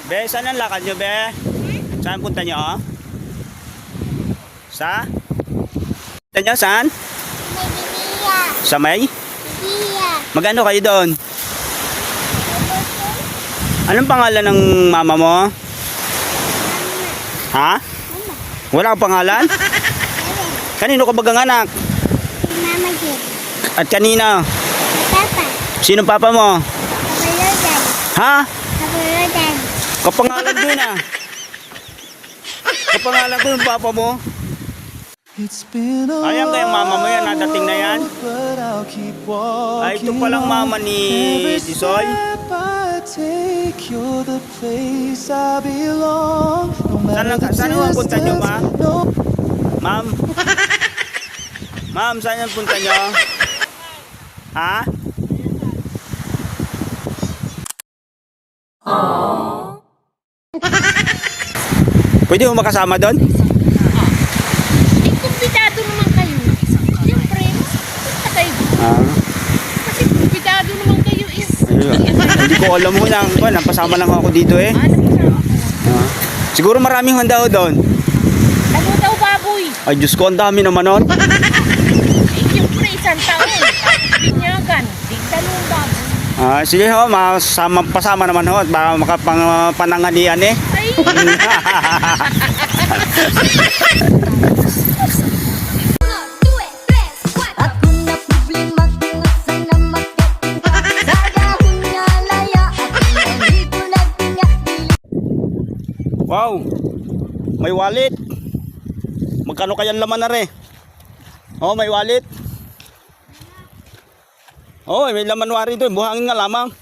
Be, saan ang lakad nyo, be? Saan punta nyo? Sa? Punta nyo, saan? Sa may? Magano kayo doon? Anong pangalan ng mama mo? Ha? Wala kang pangalan? Kanino ka bagang anak? Mama Jim. At kanina? Papa. Sino papa mo? Kapuludan. Ha? Kapuludan. Kapangalan ko yun ah. Kapangalan ko yung papa mo. Ayan kayang mama mo yan, nadating na yan. Ay, ito palang mama ni Tisoy. Saan ang punta nyo, ma? Ma'am? Ma'am, saan ang punta nyo? Ha? Pwede mo makasama doon? Eh, kumpitado naman kayo. Siyempre, punta kayo. Kasi kumpitado naman kayo is... Hindi ko alam mo lang. Well, pasama lang ako dito eh. Siguro maraming handa doon. Ano daw baboy? Ay, Diyos ko, ang dami naman nun. Eh, siyempre, isang taon. Tapos binyagan. Dalawang baboy. Sige ho, pasama naman ho. Baka makapananganian eh. Ay! Ako na problema kung saan na makapunta. Sa dahon niya laya at nandito na pinakbili. Wow! May wallet. Magkano kayang laman na rin? Oh, may wallet. Oh, may laman wari doon. Buhangin nga lamang.